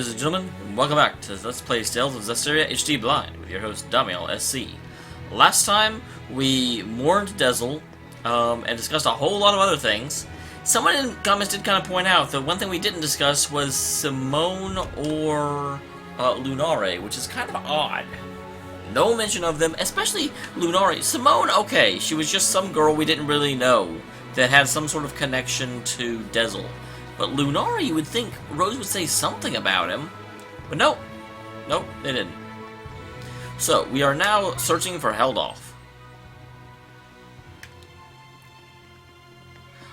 ladies and gentlemen, and welcome back to Let's Play Tales of Zestiria HD Blind with your host Dameol SC. Last time we mourned Dameol and discussed a whole lot of other things. Someone in comments did kind of point out that one thing we didn't discuss was Simone or Lunare, which is kind of odd. No mention of them, especially Lunare. Simone, okay, she was just some girl we didn't really know that had some sort of connection to Dameol. But Lunare, you would think Rose would say something about him. But no. Nope, they didn't. So, we are now searching for Heldolf.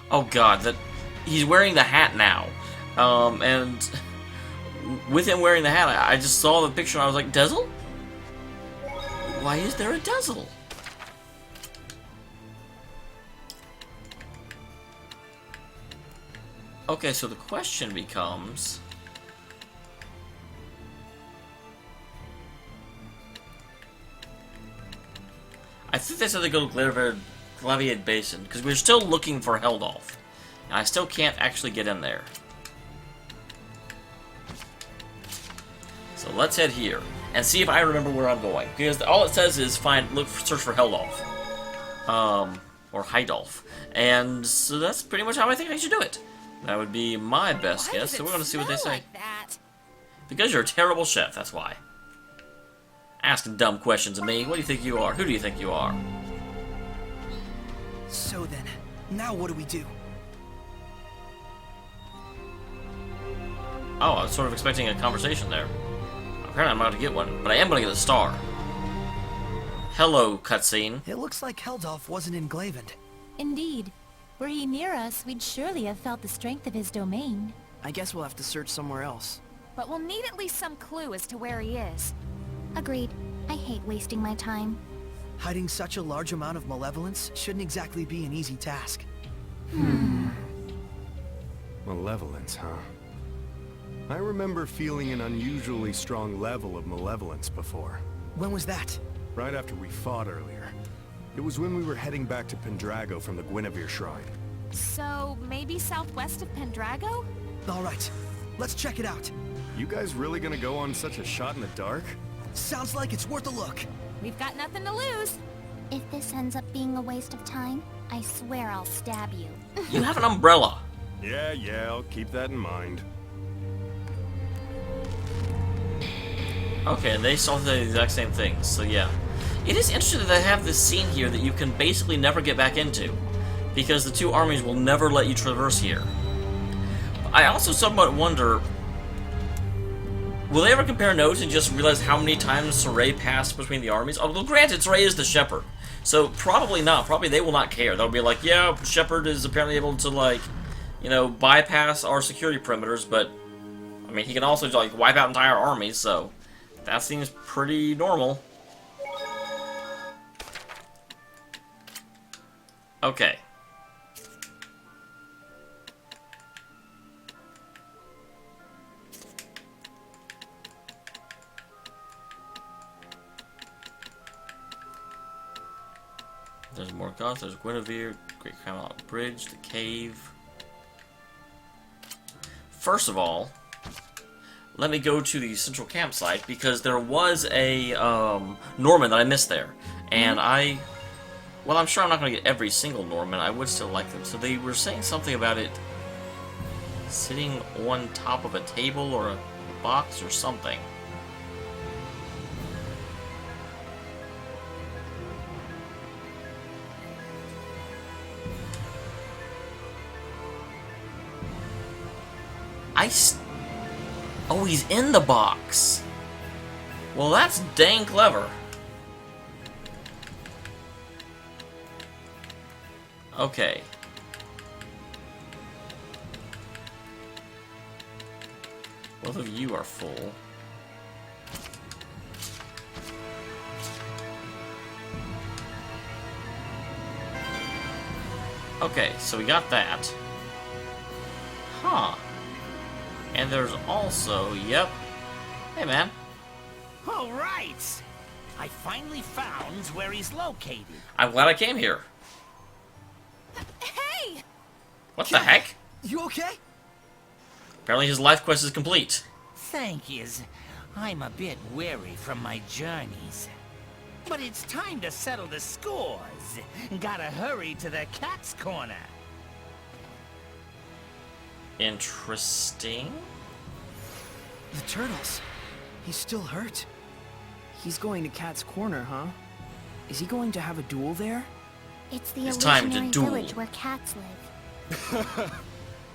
Oh god, that he's wearing the hat now. And with him wearing the hat, I just saw the picture and I was like, Dameol? Why is there a Dameol? Okay, so the question becomes... I think they said they go to Glaviate Basin, because we're still looking for Heldolf. And I still can't actually get in there. So let's head here, and see if I remember where I'm going. Because all it says is search for Heldolf. Or Heidolf. And so that's pretty much how I think I should do it. That would be my best guess, so we're going to see what they say. Like that? Because you're a terrible chef, that's why. Asking dumb questions of me. What do you think you are? Who do you think you are? So then, now what do we do? Oh, I was sort of expecting a conversation there. Apparently I'm not going to get one, but I am going to get a star. Hello, cutscene. It looks like Heldolf wasn't in Glavend. Indeed. Were he near us, we'd surely have felt the strength of his domain. I guess we'll have to search somewhere else. But we'll need at least some clue as to where he is. Agreed. I hate wasting my time. Hiding such a large amount of malevolence shouldn't exactly be an easy task. Malevolence, huh? I remember feeling an unusually strong level of malevolence before. When was that? Right after we fought earlier. It was when we were heading back to Pendrago from the Guinevere Shrine. So, maybe southwest of Pendrago? Alright, let's check it out. You guys really gonna go on such a shot in the dark? Sounds like it's worth a look. We've got nothing to lose. If this ends up being a waste of time, I swear I'll stab you. You have an umbrella. Yeah, I'll keep that in mind. Okay, and they saw the exact same things, so yeah. It is interesting that they have this scene here that you can basically never get back into, because the two armies will never let you traverse here. I also somewhat wonder, will they ever compare notes and just realize how many times Saray passed between the armies? Although granted, Saray is the shepherd, so probably not. Probably they will not care. They'll be like, yeah, shepherd is apparently able to, like, you know, bypass our security perimeters, but, I mean, he can also, like, wipe out entire armies, so that seems pretty normal. Okay. There's more gods. There's Guinevere, Great Camelot Bridge, the cave. First of all, let me go to the central campsite because there was a Norman that I missed there, and well, I'm sure I'm not going to get every single Norman. I would still like them. So they were saying something about it sitting on top of a table or a box or something. Oh, he's in the box. Well, that's dang clever. Okay. Both of you are full. Okay, so we got that. Huh. And there's also, yep. Hey, man. All right. I finally found where he's located. I'm glad I came here. Hey! What the heck? You okay? Apparently his life quest is complete. Thank yous. I'm a bit weary from my journeys. But it's time to settle the scores. Gotta hurry to the cat's corner. Interesting. The turtles. He's still hurt. He's going to Cat's Corner, huh? Is he going to have a duel there? It's the It's time to illusionary duel. village where cats live.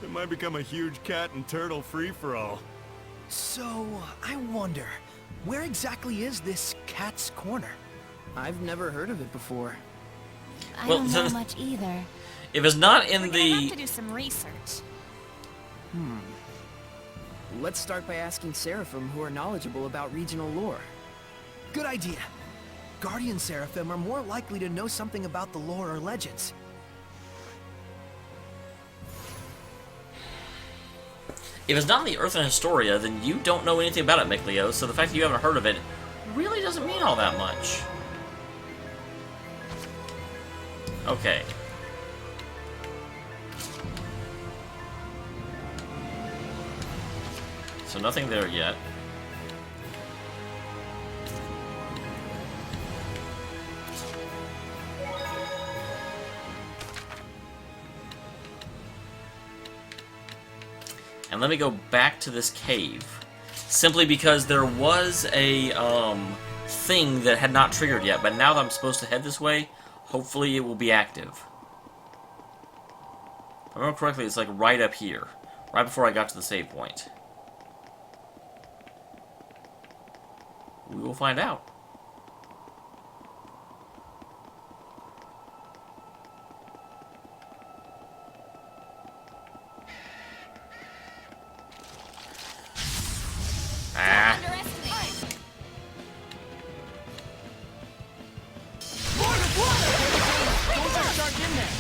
It might become a huge cat and turtle free-for-all. So, I wonder, where exactly is this Cat's Corner? I've never heard of it before. I Well, don't know much either. If it's not in We're gonna have to the... do some research. Let's start by asking Seraphim who are knowledgeable about regional lore. Good idea. Guardian Seraphim are more likely to know something about the lore or legends. If it's not in the Earth and Historia, then you don't know anything about it, Mikleo, so the fact that you haven't heard of it really doesn't mean all that much. Okay. So nothing there yet. And let me go back to this cave. Simply because there was a thing that had not triggered yet, but now that I'm supposed to head this way, hopefully it will be active. If I remember correctly, it's like right up here. Right before I got to the save point. We will find out. Ah. Underestimate.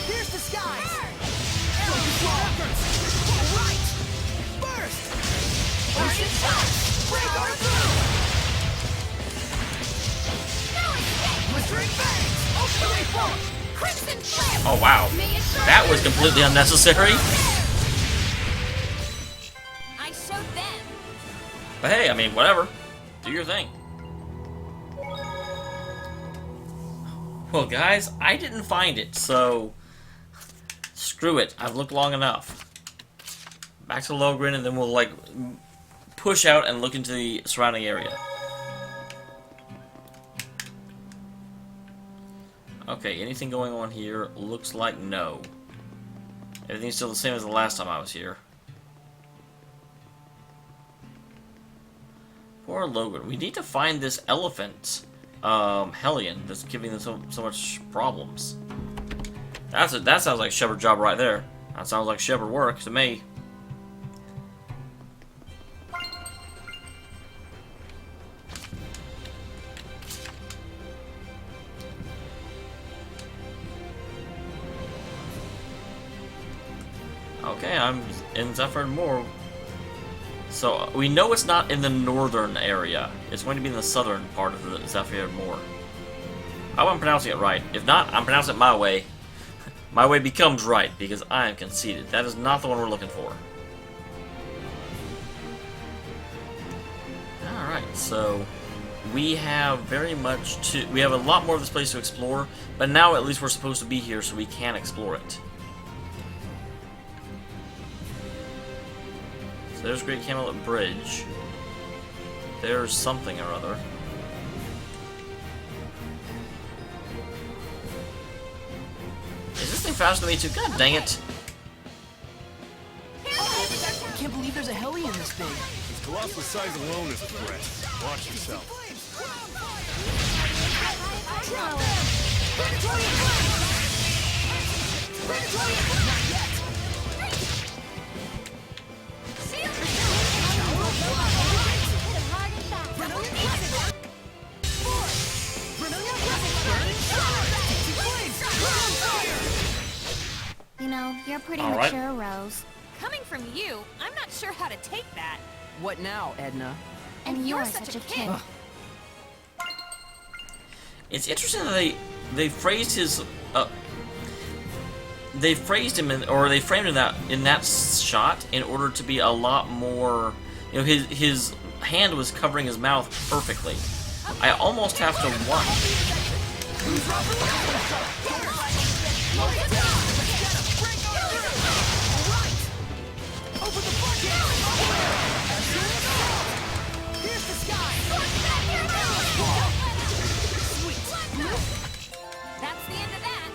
Here's the skies! Focus your efforts! Right! Burst! Ocean shot! Break our through! Blistering fangs! Ultimate force! Crimson flare. Oh wow. That was completely unnecessary. I showed them. But hey, I mean, whatever. Do your thing. Well, guys, I didn't find it, so screw it. I've looked long enough. Back to Logrin, and then we'll, like, push out and look into the surrounding area. Okay, anything going on here? Looks like no. Everything's still the same as the last time I was here. Poor Logan. We need to find this elephant, Hellion, that's giving them so much problems. That sounds like Shepard job right there. That sounds like Shepard work to me. Okay, I'm in Zephyr Moor. So, we know it's not in the northern area. It's going to be in the southern part of the Zephyr Moor. I hope I'm pronouncing it right. If not, I'm pronouncing it my way. My way becomes right, because I am conceited. That is not the one we're looking for. Alright, so we have we have a lot more of this place to explore, but now at least we're supposed to be here so we can explore it. So there's Great Camelot Bridge. There's something or other. Is this thing faster than me too? God dang it. I can't believe there's a Hellion this big. Its colossal size alone is a threat. Watch yourself. You know, you're pretty All right. mature, Rose. Coming from you, I'm not sure how to take that. What now, Edna? And you're you're such a such a kid. kid. It's interesting that they phrased his they phrased him or they framed him in that shot in order to be a lot more. You know, his hand was covering his mouth perfectly. I almost have to watch. That's the end of that.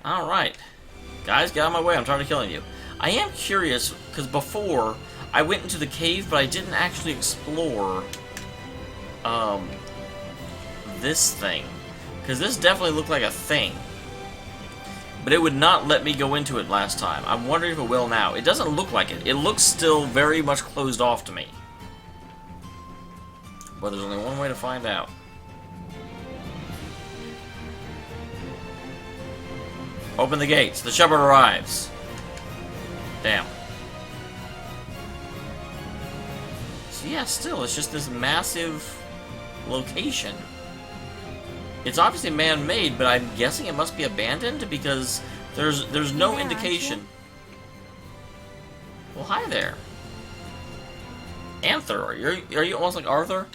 Alright. Guys, get out of my way. I'm tired of killing you. I am curious, because before, I went into the cave, but I didn't actually explore, this thing. Because this definitely looked like a thing. But it would not let me go into it last time. I'm wondering if it will now. It doesn't look like it. It looks still very much closed off to me. But there's only one way to find out. Open the gates. The shepherd arrives. Damn. So yeah, still, it's just this massive location. It's obviously man-made, but I'm guessing it must be abandoned because there's no indication. Well, hi there. Anther, are you almost like Arthur?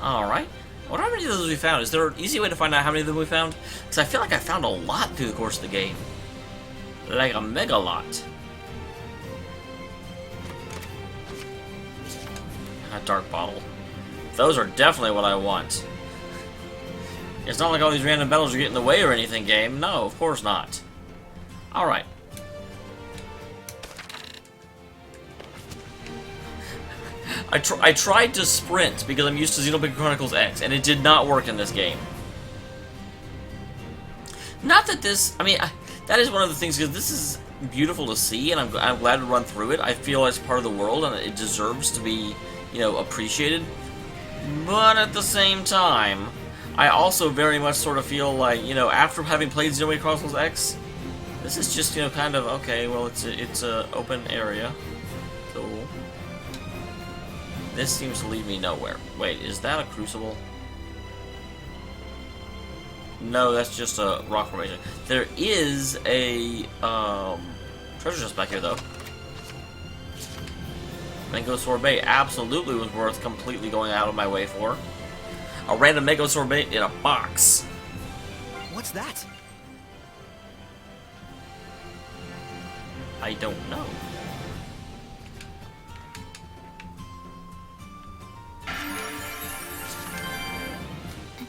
Alright. What how many of those we found? Is there an easy way to find out how many of them we found? Because I feel like I found a lot through the course of the game. Like a mega lot. A dark bottle. Those are definitely what I want. It's not like all these random battles are getting in the way or anything, game. No, of course not. Alright. I tried to sprint because I'm used to Xenoblade Chronicles X, and it did not work in this game. Not that this... I mean, that is one of the things, because this is beautiful to see, and I'm glad to run through it. I feel it's part of the world, and it deserves to be, you know, appreciated. But at the same time, I also very much sort of feel like, you know, after having played Xenoblade Chronicles X, this is just, you know, kind of, okay, well, it's a open area. Cool. This seems to lead me nowhere. Wait, is that a crucible? No, that's just a rock formation. There is a treasure chest back here, though. Mango sorbet absolutely was worth completely going out of my way for. A random mango sorbet in a box. What's that? I don't know.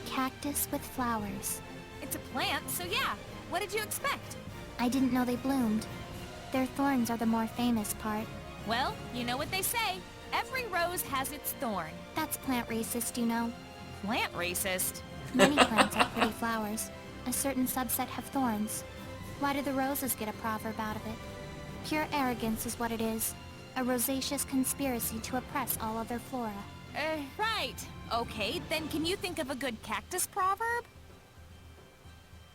Cactus with flowers. It's a plant, so yeah. What did you expect? I didn't know they bloomed. Their thorns are the more famous part. Well, you know what they say. Every rose has its thorn. That's plant racist, you know. Plant racist? Many plants have pretty flowers. A certain subset have thorns. Why do the roses get a proverb out of it? Pure arrogance is what it is. A rosaceous conspiracy to oppress all other flora. Right. Okay, then can you think of a good cactus proverb?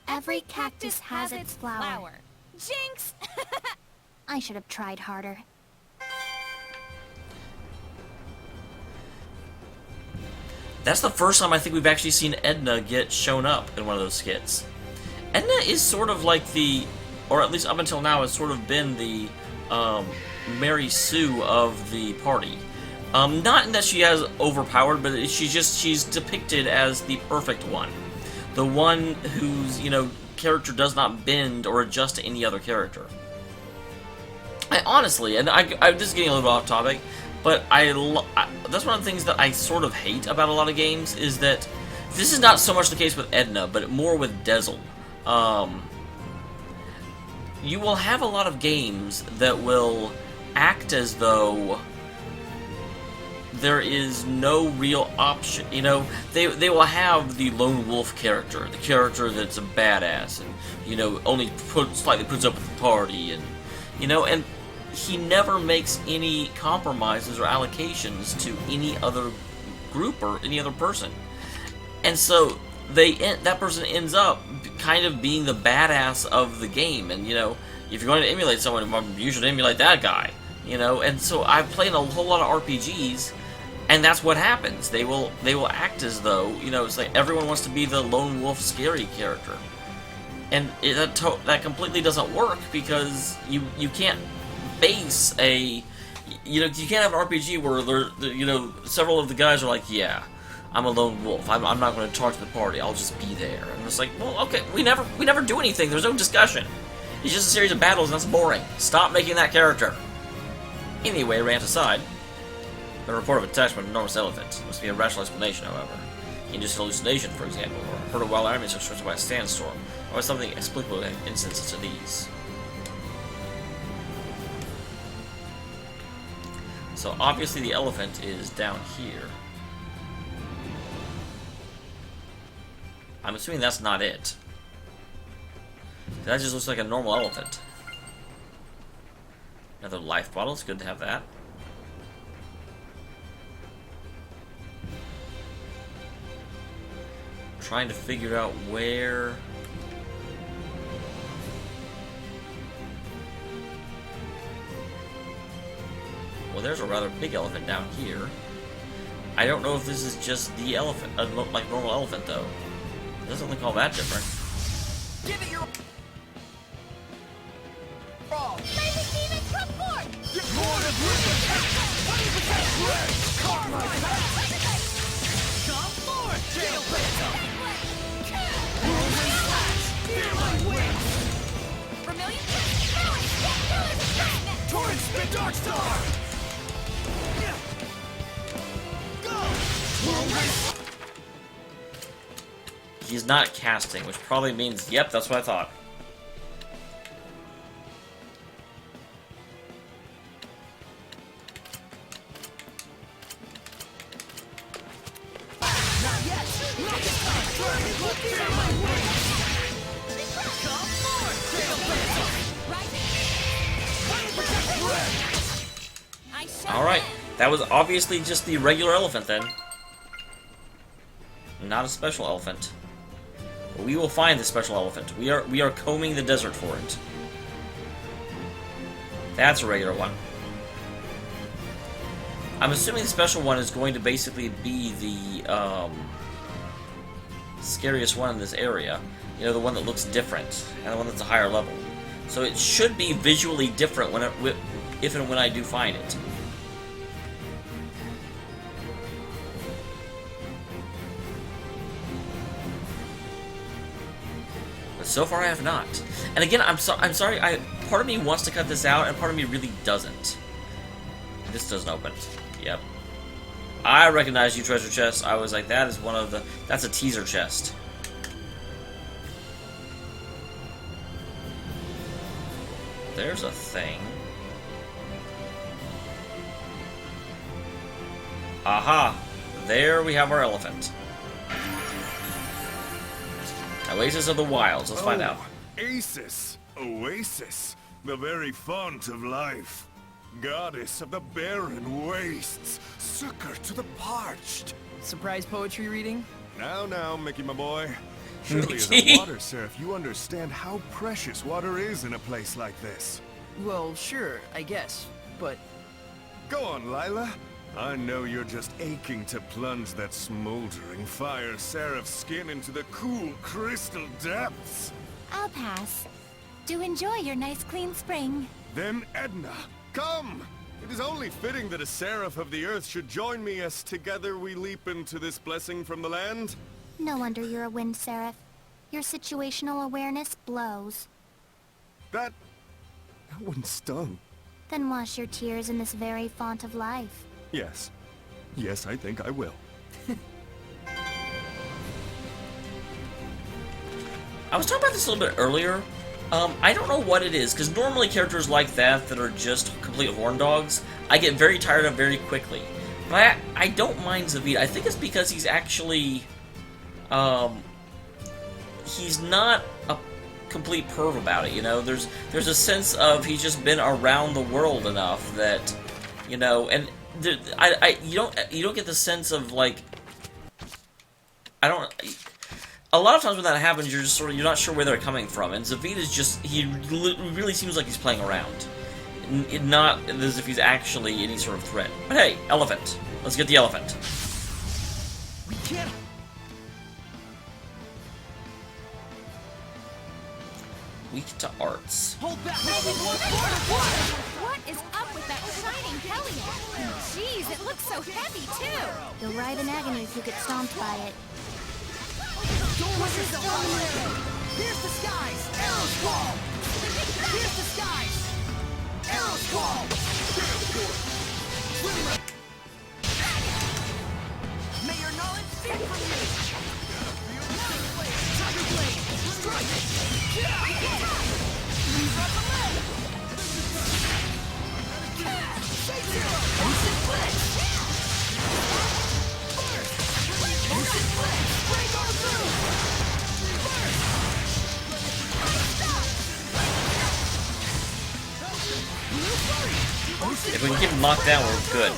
Every cactus has its flower. Jinx! I should have tried harder. That's the first time I think we've actually seen Edna get shown up in one of those skits. Edna is sort of like the, or at least up until now, has sort of been the Mary Sue of the party. Not in that she has overpowered, but she's depicted as the perfect one. The one whose, you know, character does not bend or adjust to any other character. I honestly, and I'm just getting a little off topic, but that's one of the things that I sort of hate about a lot of games, is that this is not so much the case with Edna, but more with Dameol. You will have a lot of games that will act as though there is no real option. You know, they will have the lone wolf character, the character that's a badass, and, you know, only slightly puts up with the party, and, you know, and he never makes any compromises or allocations to any other group or any other person. And so that person ends up kind of being the badass of the game, and, you know, if you're going to emulate someone, you should emulate that guy, you know, and so I've played a whole lot of RPGs, and that's what happens. They will act as though, you know, it's like everyone wants to be the lone wolf scary character. And that completely doesn't work, because you can't base a, you know, you can't have an RPG where you know, several of the guys are like, yeah, I'm a lone wolf. I'm not going to talk to the party. I'll just be there. And it's like, well, okay, we never do anything. There's no discussion. It's just a series of battles, and that's boring. Stop making that character. Anyway, rant aside, the report of attacks by an enormous elephant must be a rational explanation, however. Induced hallucination, for example, or heard of wild armies obstructed by a sandstorm, or something explicable in instances such as these. So obviously the elephant is down here. I'm assuming that's not it. That just looks like a normal elephant. Another life bottle, it's good to have that. Trying to figure out where... Well, there's a rather big elephant down here. I don't know if this is just the elephant, like normal elephant, though. It doesn't look all that different. Give it your all. Torrent spit Dark Star! He's not casting, which probably means, yep, that's what I thought. Alright, that was obviously just the regular elephant then. Not a special elephant. We will find the special elephant. We are combing the desert for it. That's a regular one. I'm assuming the special one is going to basically be the scariest one in this area. You know, the one that looks different, and the one that's a higher level. So it should be visually different if and when I do find it. So far, I have not. And again, I'm sorry. Part of me wants to cut this out, and part of me really doesn't. This doesn't open. Yep. I recognize you, treasure chest. I was like, that is one of the. That's a teaser chest. There's a thing. Aha! There we have our elephant. Oasis of the Wilds. Let's find out. Acis, Oasis, the very font of life. Goddess of the barren wastes, succor to the parched. Surprise poetry reading? Now, Mickey, my boy. Surely as Mickey. a water seraph, you understand how precious water is in a place like this. Well, sure, I guess. But Go on, Lila. I know you're just aching to plunge that smoldering fire seraph skin into the cool crystal depths. I'll pass. Do enjoy your nice clean spring. Then Edna, come! It is only fitting that a seraph of the earth should join me as together we leap into this blessing from the land. No wonder you're a wind seraph. Your situational awareness blows. That one stung. Then wash your tears in this very font of life. Yes. Yes, I think I will. I was talking about this a little bit earlier. I don't know what it is, because normally characters like that are just complete horn dogs, I get very tired of very quickly. But I don't mind Zavita. I think it's because he's actually... he's not a complete perv about it, you know? There's a sense of he's just been around the world enough that, you know, and you don't get the sense of, like... a lot of times when that happens, you're just you're not sure where they're coming from, and Zavid is just, he really seems like he's playing around. Not as if he's actually any sort of threat. But hey, elephant. Let's get the elephant. We can't. Weak to arts. Hold back. What is up with that shining Hellion? Jeez, it looks so heavy, too! You'll writhe in agony if you get stomped by it. Don't let yourself out there. Here's the skies. Arrow squall. Here's the skies. Arrow squall. May your knowledge speak for you. Tiger blade. Strike. Leave up the leg. Shake zero. Ocean blitz. Burst. Ocean blitz. Break on through. If we can keep him knocked down, we're good.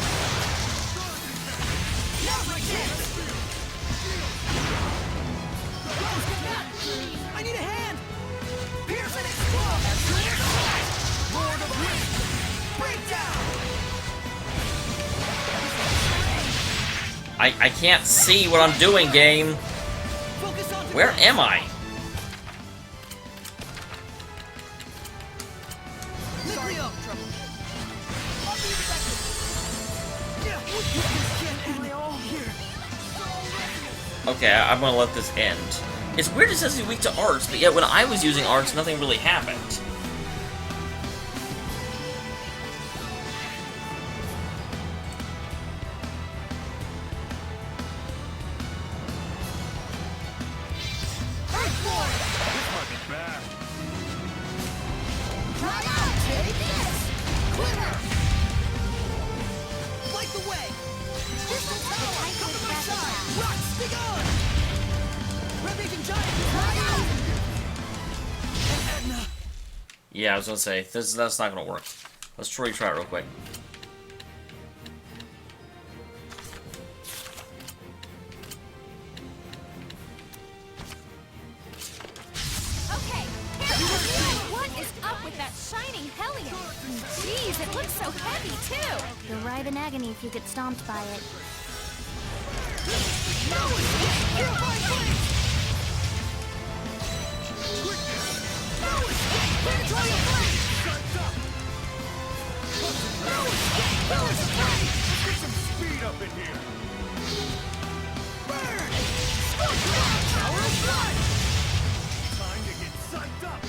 I need a hand! Pierce and explode! Lord of Wind! Breakdown! I can't see what I'm doing, game. Focus on Where am I? Nucleo! Trouble. Okay, I'm gonna let this end. It's weird it says he's weak to arts, but yet when I was using arts, nothing really happened. This might be bad. Take this! Quiver! Light the way! Crystal Tower! Come to my side! Rocks, be gone! Ravaging Giant! And Edna! Yeah, I was gonna say, that's not gonna work. Let's try it real quick. Okay, what is up with that shining Hellion? Jeez, it looks so heavy, too! You'll writhe in agony if you get stomped by it. Get some speed up in here. Burn! Tower of Blood! Time to get psyched up.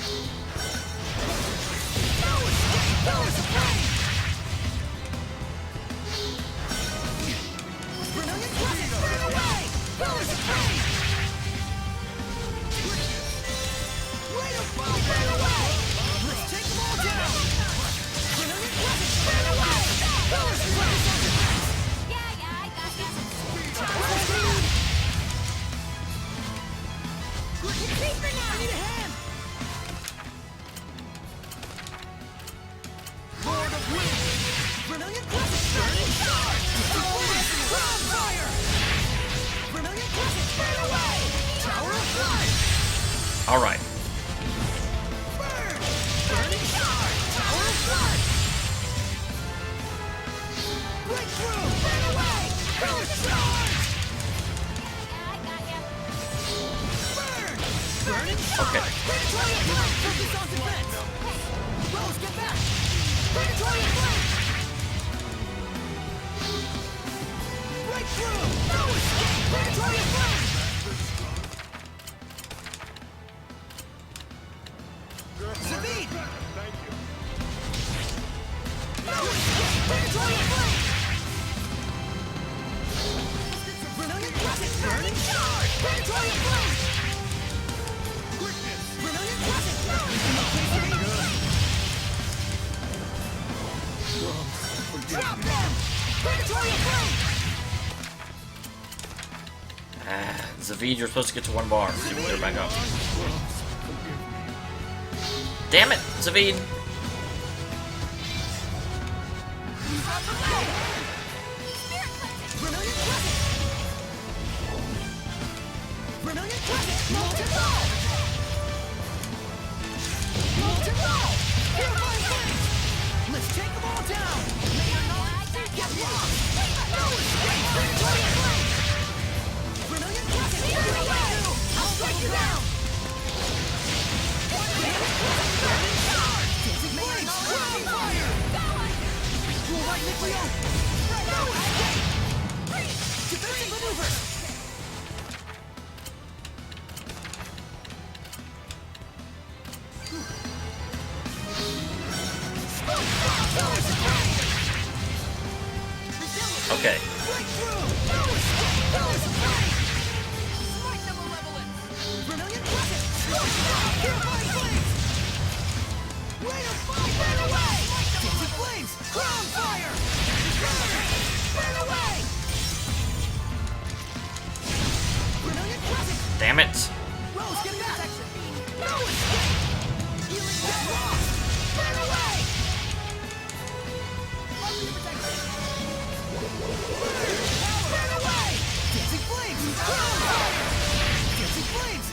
Powers of Pain! Brilliant Crescent! Burn away! Powers of Pain! Way to fall! Burn away! Let's take them all down! Brilliant Crescent! Burn away! Powers of Pain! Yeah, I got you. Tower of Blood! Retreat for now! I need a hand! Lord of Wind! Brilliant Crescent! Burning Star! Cloud Fire! Brilliant Crescent! Burn away! Tower of Blood! Alright. Burn! Burning Star! Tower of Blood! Breakthrough! Burn away! Burn Charge! Yeah, I got you. Burn! Burning Star! Okay. Predatory Blade! Focus on defense! Rose, get back! Predatory Blade! Breakthrough! No escape! Predatory Blade! Zavid! Thank you. No escape! Predatory Blade! Brilliant Crescent! Burning Charge! Predatory Blade! Brilliant Crescent! Drop them! Predatory Blade! Zavid, you're supposed to get to 1 bar. So you can get her back up. Damn it, Zavid! Brilliant Crescent! Brilliant Crescent! Defensive maneuver! Okay. Vermilion Crescent! Purifying Flames! Rain of Fire! Burn away! Dancing Flames! Crown Fire! Burn away! Vermilion Crescent! Damn it. Rose, get back! No escape! Healing Frost! Burn away! Burn away! Dancing Flames! Crown Fire! Dancing Flames!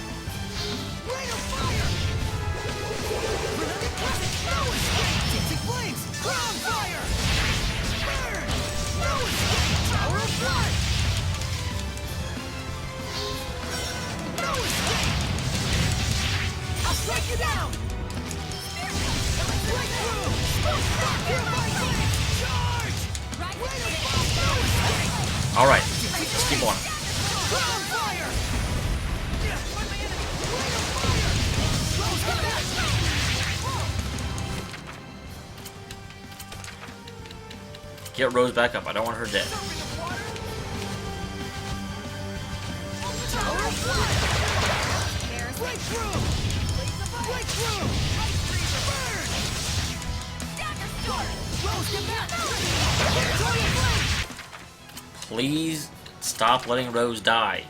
Rain of Fire! Vermilion Crescent! No escape! Dancing Flames! Crown Fire! Burn! No escape! Tower of Blood! No escape! I'll strike you down! Breakthrough! Purifying Flames! Charge! Rain of Fire! No escape! Alright, let's keep on. Crown Fire! Rain of Fire! Rose, get back! Get Rose back up. I don't want her dead. Tower of Blood! Breakthrough! Breakthrough! Burn! Rose, get back! Total Flame! Please stop letting Rose die.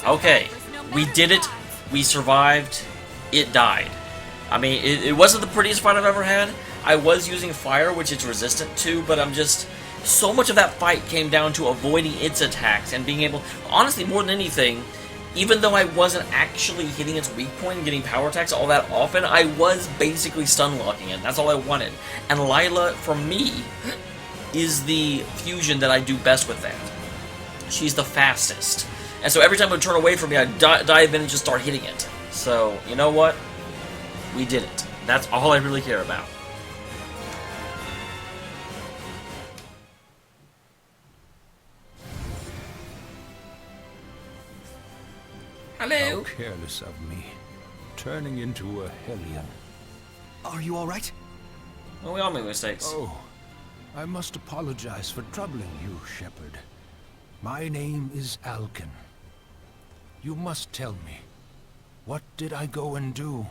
Okay, we did it. We survived. It died. I mean, it wasn't the prettiest fight I've ever had. I was using fire, which it's resistant to, but I'm just... So much of that fight came down to avoiding its attacks and being able... Honestly, more than anything, even though I wasn't actually hitting its weak point and getting power attacks all that often, I was basically stun locking it. That's all I wanted. And Lila, for me, is the fusion that I do best with that. She's the fastest. And so every time it would turn away from me, I'd dive in and just start hitting it. So, you know what? We did it. That's all I really care about. Hello. How careless of me, turning into a Hellion. Are you all right? Well, we all make mistakes. Oh, I must apologize for troubling you, Shepard. My name is Alkin. You must tell me, what did I go and do?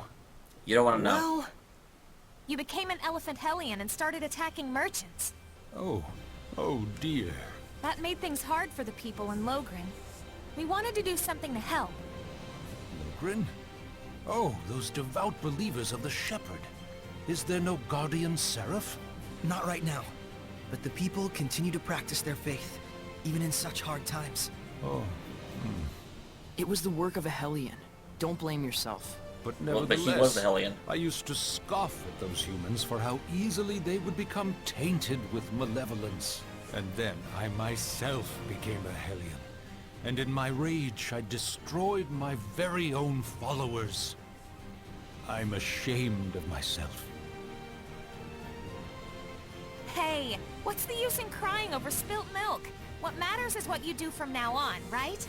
You don't want to know. Well, you became an Elephant Hellion and started attacking merchants. Oh dear. That made things hard for the people in Logrin. We wanted to do something to help. Logrin? Oh, those devout believers of the Shepherd. Is there no guardian seraph? Not right now. But the people continue to practice their faith, even in such hard times. Oh, It was the work of a Hellion. Don't blame yourself. but Well, but nevertheless, he was the Hellion. I used to scoff at those humans for how easily they would become tainted with malevolence. And then I myself became a Hellion. And in my rage, I destroyed my very own followers. I'm ashamed of myself. Hey, what's the use in crying over spilt milk? What matters is what you do from now on, right?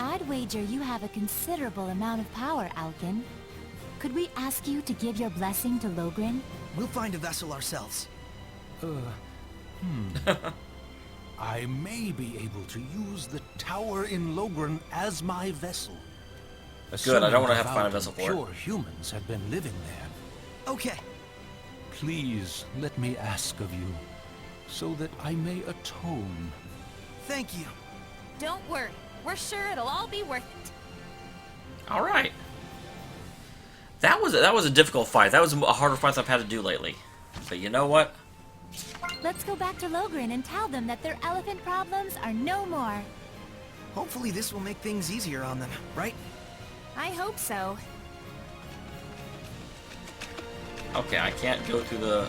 I'd wager you have a considerable amount of power, Alkin. Could we ask you to give your blessing to Logrin? We'll find a vessel ourselves. I may be able to use the tower in Logrin as my vessel. Good, I don't want to have to find a Assuming vessel for it. pure humans have been living there. Okay. Please let me ask of you, so that I may atone. Thank you. Don't worry. We're sure it'll all be worth it. All right. That was a difficult fight. That was a harder fight I've had to do lately. But you know what? Let's go back to Logrin and tell them that their elephant problems are no more. Hopefully this will make things easier on them, right? I hope so. Okay, I can't go through the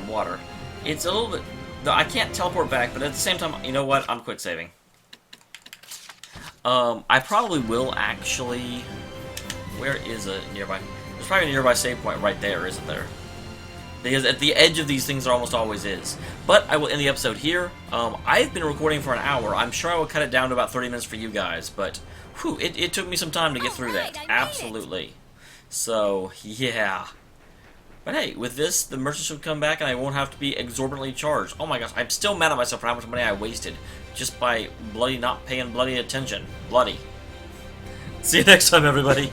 water. It's a little bit... I can't teleport back, but at the same time, you know what? I'm quick saving. I probably will actually... Where is a nearby? There's probably a nearby save point right there, isn't there? Because at the edge of these things there almost always is. But I will end the episode here. I've been recording for an hour. I'm sure I will cut it down to about 30 minutes for you guys, but whew, it took me some time to get through that. Absolutely. So, yeah. But hey, with this, the merchants should come back and I won't have to be exorbitantly charged. Oh my gosh, I'm still mad at myself for how much money I wasted just by bloody not paying bloody attention. Bloody. See you next time, everybody.